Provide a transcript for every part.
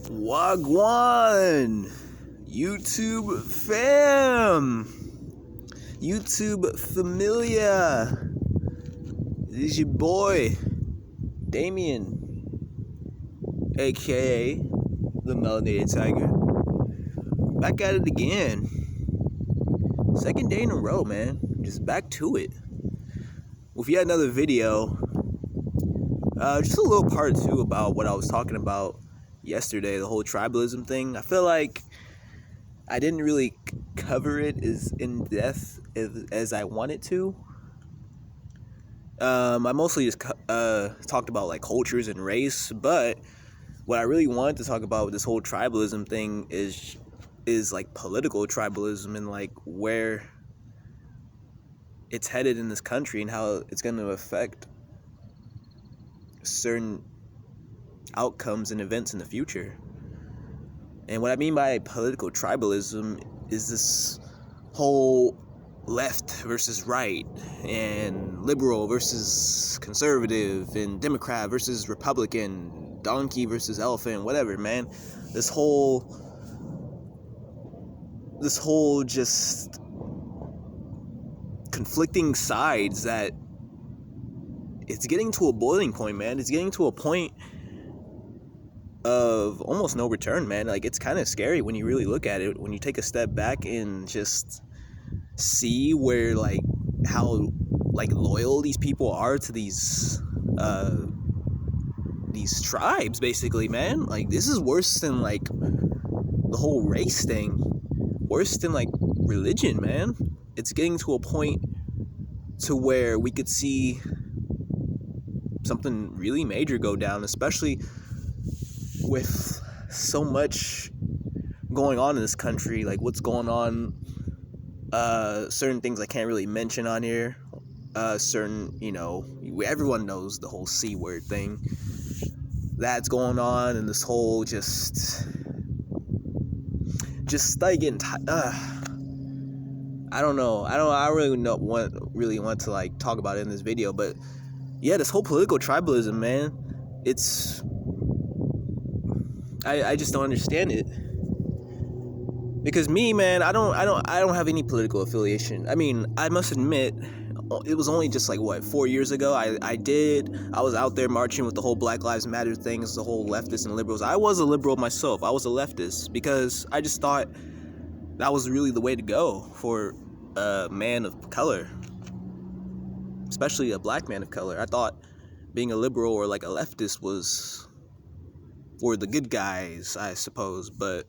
Wagwan, YouTube fam, YouTube familia. This is your boy, Damien, aka the Melanated Tiger. Back at it again. Second day in a row, man. Just back to it. With yet another video. Just a little part two about what I was talking about yesterday, the whole tribalism thing. I feel like I didn't really cover it as in depth as I wanted to. I mostly just talked about like cultures and race, but what I really wanted to talk about with this whole tribalism thing is like political tribalism and like where it's headed in this country and how it's going to affect certain outcomes and events in the future. And what I mean by political tribalism is this whole left versus right and liberal versus conservative and Democrat versus Republican, donkey versus elephant, whatever, man. This whole just conflicting sides that it's getting to a boiling point, man. It's getting to a point of almost no return, man. Like, it's kind of scary when you really look at it, when you take a step back and just see where, like, how, like, loyal these people are to these tribes, basically, man. Like, this is worse than, like, the whole race thing. Worse than, like, religion, man. It's getting to a point to where we could see something really major go down, especially with so much going on in this country, like what's going on, certain things I can't really mention on here, certain, everyone knows the whole C word thing that's going on, and this whole just like getting I don't know. I really want to like talk about it in this video, but yeah, this whole political tribalism, man, it's I just don't understand it. Because me, man, I don't have any political affiliation. I mean, I must admit, it was only just like 4 years ago I was out there marching with the whole Black Lives Matter things, the whole leftists and liberals. I was a liberal myself. I was a leftist because I just thought that was really the way to go for a man of color, especially a black man of color. I thought being a liberal or like a leftist was for the good guys, I suppose. But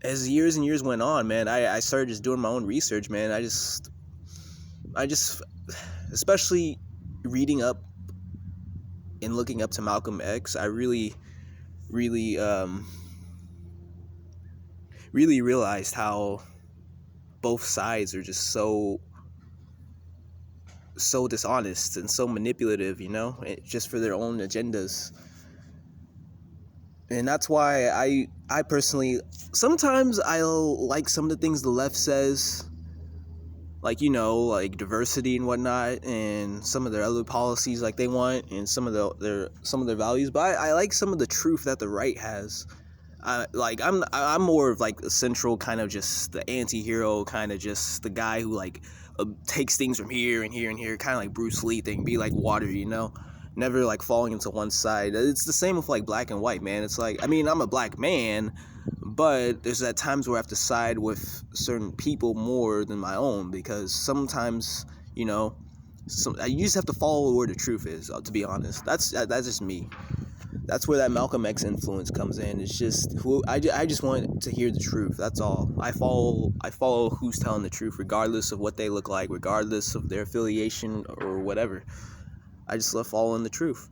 as years and years went on, man, I started just doing my own research, man. I just especially reading up and looking up to Malcolm X, I really realized how both sides are just so dishonest and so manipulative, just for their own agendas. And that's why I personally, sometimes I'll like some of the things the left says, like, like diversity and whatnot, and some of their other policies like they want, and some of their values. But I like some of the truth that the right has. I'm more of like the central kind of just the anti-hero, kind of just the guy who like takes things from here and here and here, kind of like Bruce Lee thing, be like water, never like falling into one side. It's the same with like black and white, man. It's like, I mean, I'm a black man, but there's at times where I have to side with certain people more than my own, because sometimes, you just have to follow where the truth is, to be honest. That's just me. That's where that Malcolm X influence comes in. It's just I just want to hear the truth. That's all. I follow who's telling the truth, regardless of what they look like, regardless of their affiliation or whatever. I just love following the truth.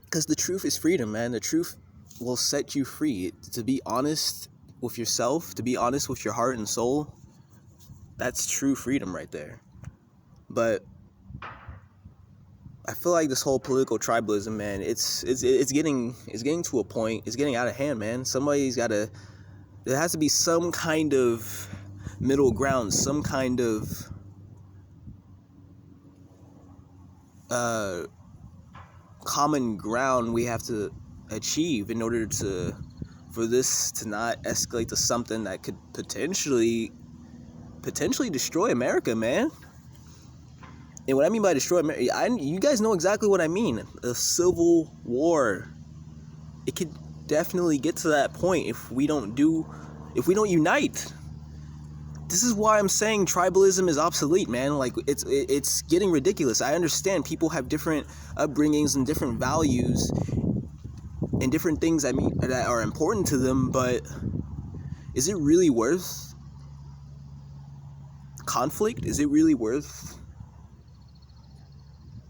Because the truth is freedom, man. The truth will set you free. To be honest with yourself, to be honest with your heart and soul, that's true freedom right there. But I feel like this whole political tribalism, man, it's getting to a point. It's getting out of hand, man. There has to be some kind of middle ground, some kind of common ground we have to achieve in order for this to not escalate to something that could potentially destroy America, man. And what I mean by destroy America, you guys know exactly what I mean. A civil war. It could definitely get to that point if we don't unite. This is why I'm saying tribalism is obsolete, man. Like, it's getting ridiculous. I understand people have different upbringings and different values and different things, I mean, that are important to them, but is it really worth conflict? Is it really worth,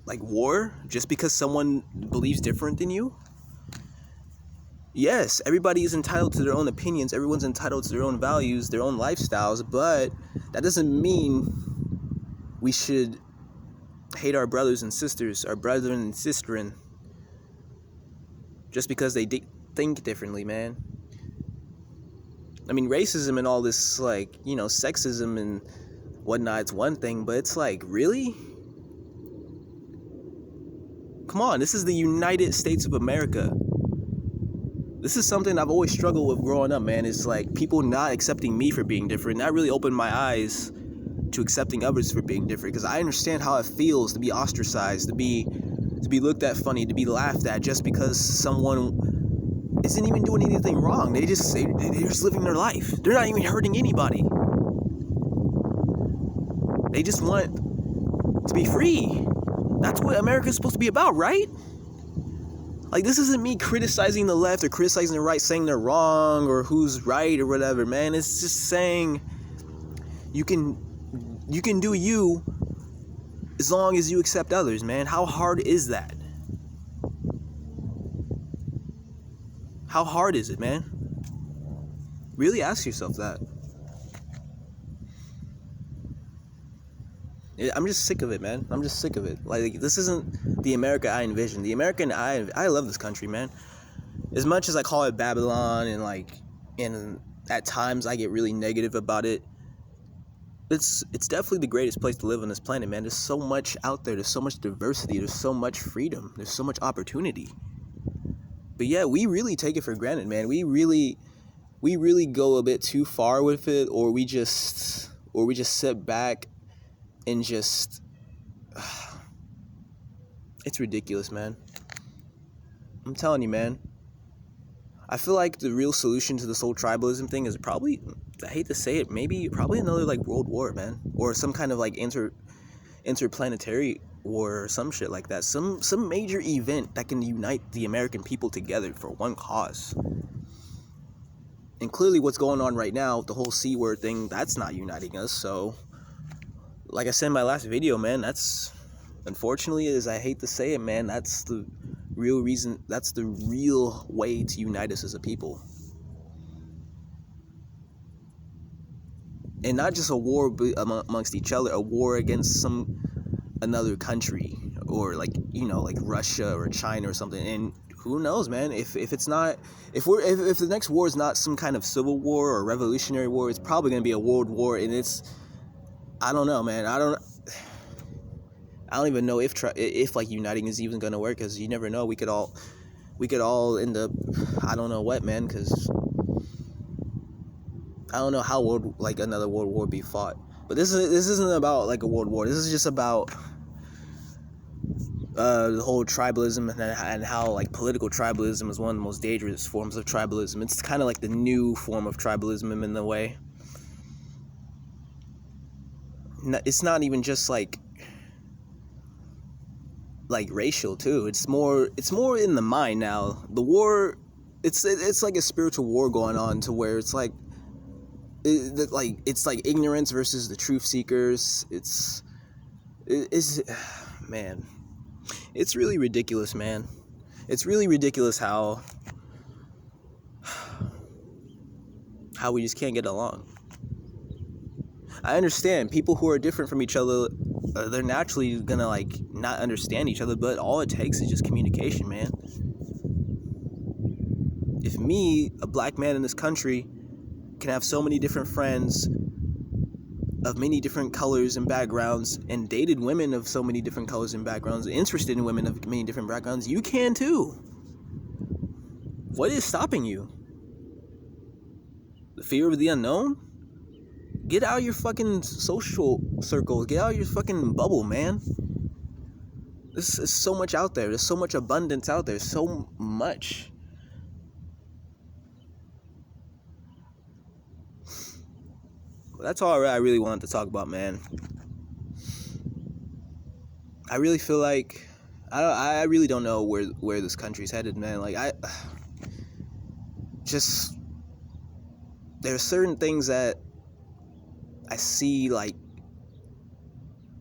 like, war just because someone believes different than you? Yes, everybody is entitled to their own opinions, everyone's entitled to their own values, their own lifestyles, but that doesn't mean we should hate our brothers and sisters, our brethren and sisterin, just because they think differently, man. I mean, racism and all this, like, you know, sexism and whatnot, it's one thing, but it's like, really? Come on, this is the United States of America. This is something I've always struggled with growing up, man. It's like people not accepting me for being different. That really opened my eyes to accepting others for being different, because I understand how it feels to be ostracized, to be looked at funny, to be laughed at just because someone isn't even doing anything wrong. They're just living their life. They're not even hurting anybody. They just want to be free. That's what America's supposed to be about, right? Like, this isn't me criticizing the left or criticizing the right, saying they're wrong or who's right or whatever, man. It's just saying you can do you as long as you accept others, man. How hard is that? How hard is it, man? Really ask yourself that. I'm just sick of it, man. I'm just sick of it. Like, this isn't the America I envisioned. The American I love this country, man. As much as I call it Babylon and at times I get really negative about it, it's definitely the greatest place to live on this planet, man. There's so much out there. There's so much diversity. There's so much freedom. There's so much opportunity. But yeah, we really take it for granted, man. We really go a bit too far with it, or we just sit back and just, it's ridiculous, man. I'm telling you, man. I feel like the real solution to this whole tribalism thing is probably, I hate to say it, probably another, like, world war, man, or some kind of, like, interplanetary war or some shit like that. Some major event that can unite the American people together for one cause. And clearly what's going on right now, the whole C word thing, that's not uniting us. So, like I said in my last video, man, that's, unfortunately, as I hate to say it, man, that's the real reason, that's the real way to unite us as a people. And not just a war amongst each other, a war against another country, or, like, you know, like Russia or China or something. And who knows, man, if it's not, if the next war is not some kind of civil war or revolutionary war, it's probably going to be a world war. And it's, I don't know, man. I don't even know if like uniting is even gonna work, because you never know. We could all end up, I don't know what, man, because I don't know how another world war be fought. But this isn't about, like, a world war. This is just about the whole tribalism and how, like, political tribalism is one of the most dangerous forms of tribalism. It's kind of like the new form of tribalism in a way. It's not even just like racial too. It's more in the mind now. The war, it's like a spiritual war going on, to where it's like ignorance versus the truth seekers. It's man, it's really ridiculous, man. It's really ridiculous how we just can't get along. I understand people who are different from each other, they're naturally gonna, like, not understand each other, but all it takes is just communication, man. If me, a black man in this country, can have so many different friends of many different colors and backgrounds, and dated women of so many different colors and backgrounds, interested in women of many different backgrounds, you can too. What is stopping you? The fear of the unknown? Get out of your fucking social circle. Get out of your fucking bubble, man. This is so much out there. There's so much abundance out there. So much. That's all I really wanted to talk about, man. I really feel like I really don't know where this country's headed, man. Like there are certain things that I see, like,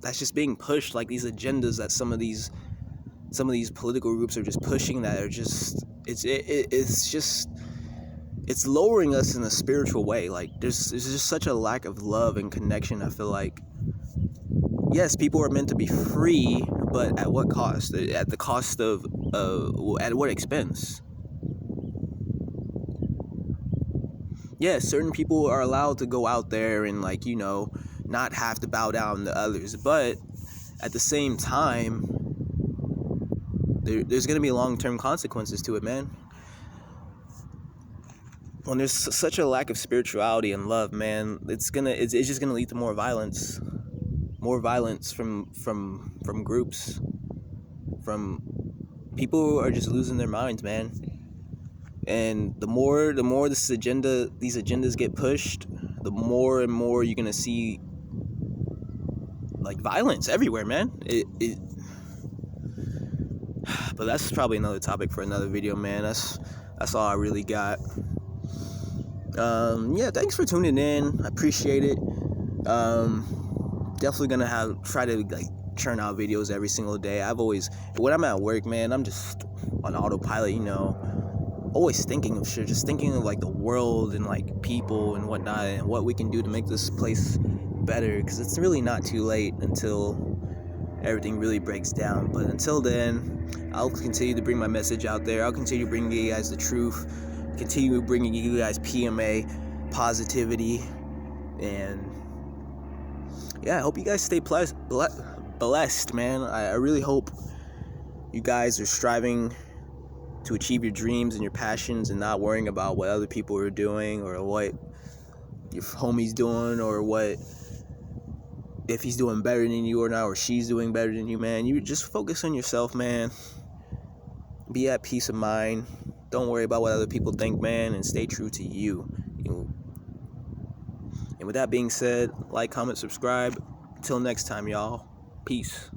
that's just being pushed, like these agendas that some of these political groups are just pushing, that are just it's lowering us in a spiritual way. Like there's just such a lack of love and connection. I feel like, yes, people are meant to be free, but at what cost? At the cost of at what expense? Yes, certain people are allowed to go out there and, like, you know, not have to bow down to others, but at the same time, there's going to be long-term consequences to it, man. When there's such a lack of spirituality and love, man, it's just gonna lead to more violence from groups, from people who are just losing their minds, man. And the more these agendas get pushed, the more and more you're gonna see, like, violence everywhere, man. But that's probably another topic for another video, man. That's all I really got. Yeah, thanks for tuning in. I appreciate it. Definitely gonna try to, like, churn out videos every single day. When I'm at work, man, I'm just on autopilot, you know, always thinking of shit, just thinking of, like, the world and, like, people and whatnot, and what we can do to make this place better, because it's really not too late until everything really breaks down. But until then, I'll continue to bring my message out there. I'll continue bringing you guys the truth, continue bringing you guys PMA, positivity, and yeah, I hope you guys stay blessed, man. I really hope you guys are striving to achieve your dreams and your passions, and not worrying about what other people are doing, or what your homie's doing, or if he's doing better than you or not, or she's doing better than you, man. You just focus on yourself, man. Be at peace of mind. Don't worry about what other people think, man, and stay true to you. And with that being said, like, comment, subscribe. Until next time, y'all. Peace.